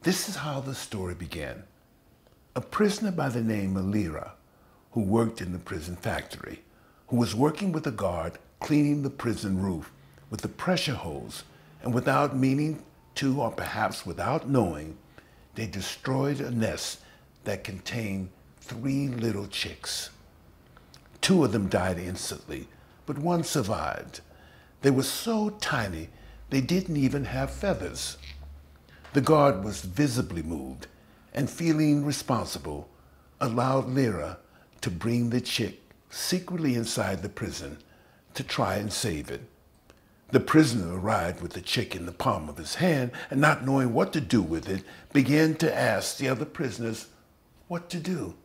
This is how the story began. A prisoner by the name of Lira, who worked in the prison factory, who was working with a guard cleaning the prison roof with a pressure hose, and without meaning to, or perhaps without knowing, they destroyed a nest that contained 3 little chicks. 2 of them died instantly, but 1 survived. They were so tiny, they didn't even have feathers. The guard was visibly moved and, feeling responsible, allowed Lira to bring the chick secretly inside the prison to try and save it. The prisoner arrived with the chick in the palm of his hand and, not knowing what to do with it, began to ask the other prisoners what to do.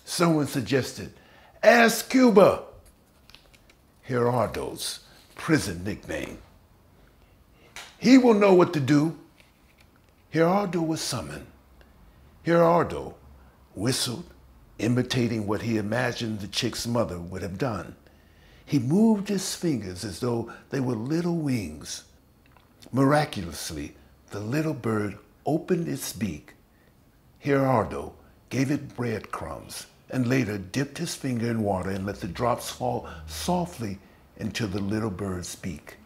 Someone suggested, "Ask Cuba," Gerardo's prison nickname. "He will know what to do." Gerardo was summoned. Gerardo whistled, imitating what he imagined the chick's mother would have done. He moved his fingers as though they were little wings. Miraculously, the little bird opened its beak. Gerardo gave it breadcrumbs and later dipped his finger in water and let the drops fall softly into the little bird's beak.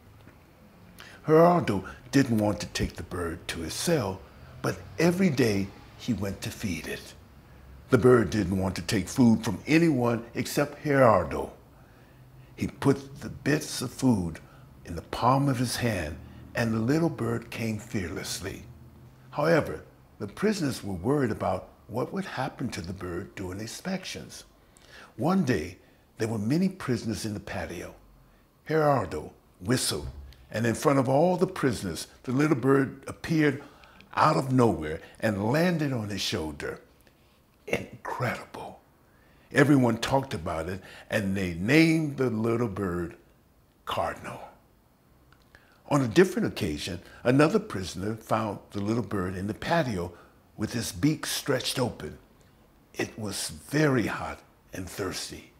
Gerardo didn't want to take the bird to his cell, but every day he went to feed it. The bird didn't want to take food from anyone except Gerardo. He put the bits of food in the palm of his hand, and the little bird came fearlessly. However, the prisoners were worried about what would happen to the bird during inspections. One day, there were many prisoners in the patio. Gerardo whistled, and in front of all the prisoners, the little bird appeared out of nowhere and landed on his shoulder. Incredible. Everyone talked about it, and they named the little bird Cardenal. On a different occasion, another prisoner found the little bird in the patio with its beak stretched open. It was very hot and thirsty.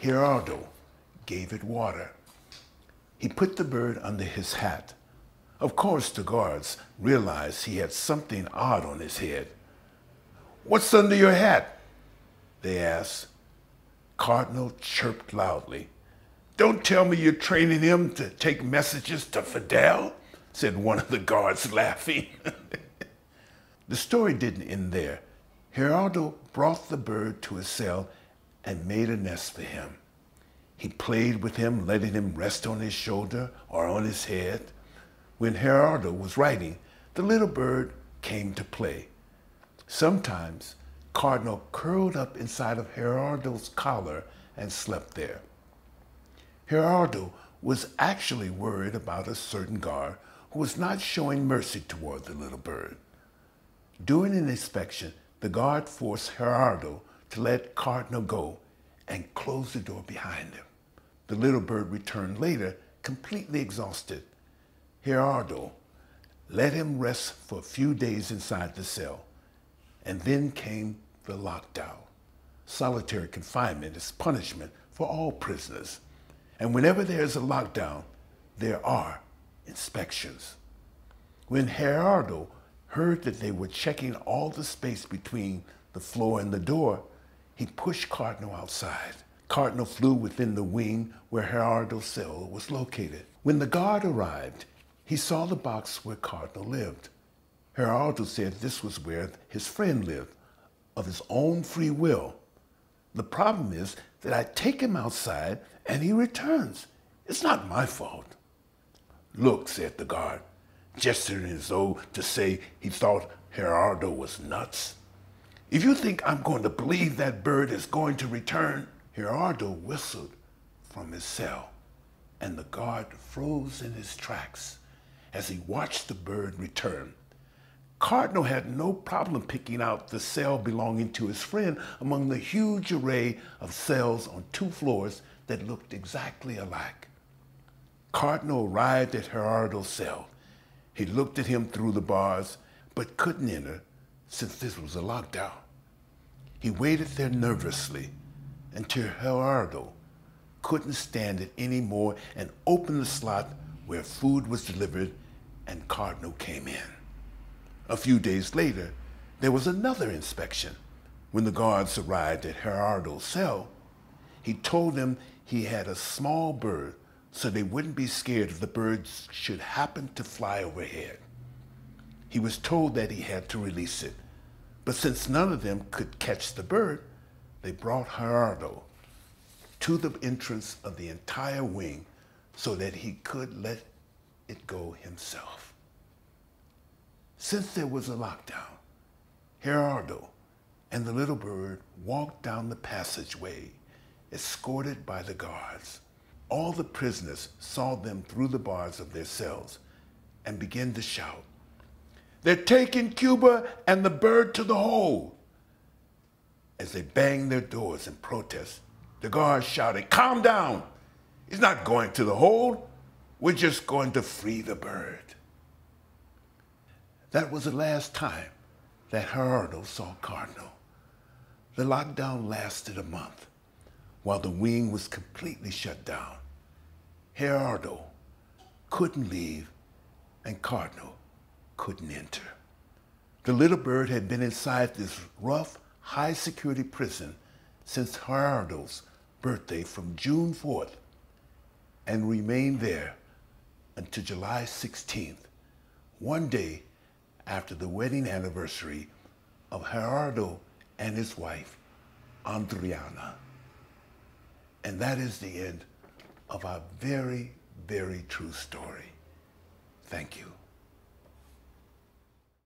Gerardo gave it water. He put the bird under his hat. Of course, the guards realized he had something odd on his head. "What's under your hat?" they asked. Cardenal chirped loudly. "Don't tell me you're training him to take messages to Fidel," said one of the guards, laughing. The story didn't end there. Gerardo brought the bird to his cell and made a nest for him. He played with him, letting him rest on his shoulder or on his head. When Gerardo was writing, the little bird came to play. Sometimes, Cardenal curled up inside of Gerardo's collar and slept there. Gerardo was actually worried about a certain guard who was not showing mercy toward the little bird. During an inspection, the guard forced Gerardo to let Cardenal go and close the door behind him. The little bird returned later, completely exhausted. Gerardo let him rest for a few days inside the cell, and then came the lockdown. Solitary confinement is punishment for all prisoners, and whenever there is a lockdown, there are inspections. When Gerardo heard that they were checking all the space between the floor and the door, he pushed Cardenal outside. Cardenal flew within the wing where Gerardo's cell was located. When the guard arrived, he saw the box where Cardenal lived. Gerardo said this was where his friend lived, of his own free will. "The problem is that I take him outside and he returns. It's not my fault." "Look," said the guard, gesturing as though to say he thought Gerardo was nuts. "If you think I'm going to believe that bird is going to return..." Gerardo whistled from his cell, and the guard froze in his tracks as he watched the bird return. Cardenal had no problem picking out the cell belonging to his friend among the huge array of cells on 2 floors that looked exactly alike. Cardenal arrived at Gerardo's cell. He looked at him through the bars, but couldn't enter since this was a lockdown. He waited there nervously until Gerardo couldn't stand it anymore and opened the slot where food was delivered, and Cardenal came in. A few days later, there was another inspection. When the guards arrived at Gerardo's cell, he told them he had a small bird so they wouldn't be scared if the bird should happen to fly overhead. He was told that he had to release it, but since none of them could catch the bird, they brought Gerardo to the entrance of the entire wing so that he could let it go himself. Since there was a lockdown, Gerardo and the little bird walked down the passageway, escorted by the guards. All the prisoners saw them through the bars of their cells and began to shout, "They're taking Cuba and the bird to the hole." As they banged their doors in protest, the guards shouted, "Calm down! He's not going to the hole. We're just going to free the bird." That was the last time that Gerardo saw Cardenal. The lockdown lasted a month. While the wing was completely shut down, Gerardo couldn't leave and Cardenal couldn't enter. The little bird had been inside this rough, high-security prison since Gerardo's birthday from June 4th and remained there until July 16th, one day after the wedding anniversary of Gerardo and his wife, Adriana. And that is the end of our very, very true story. Thank you.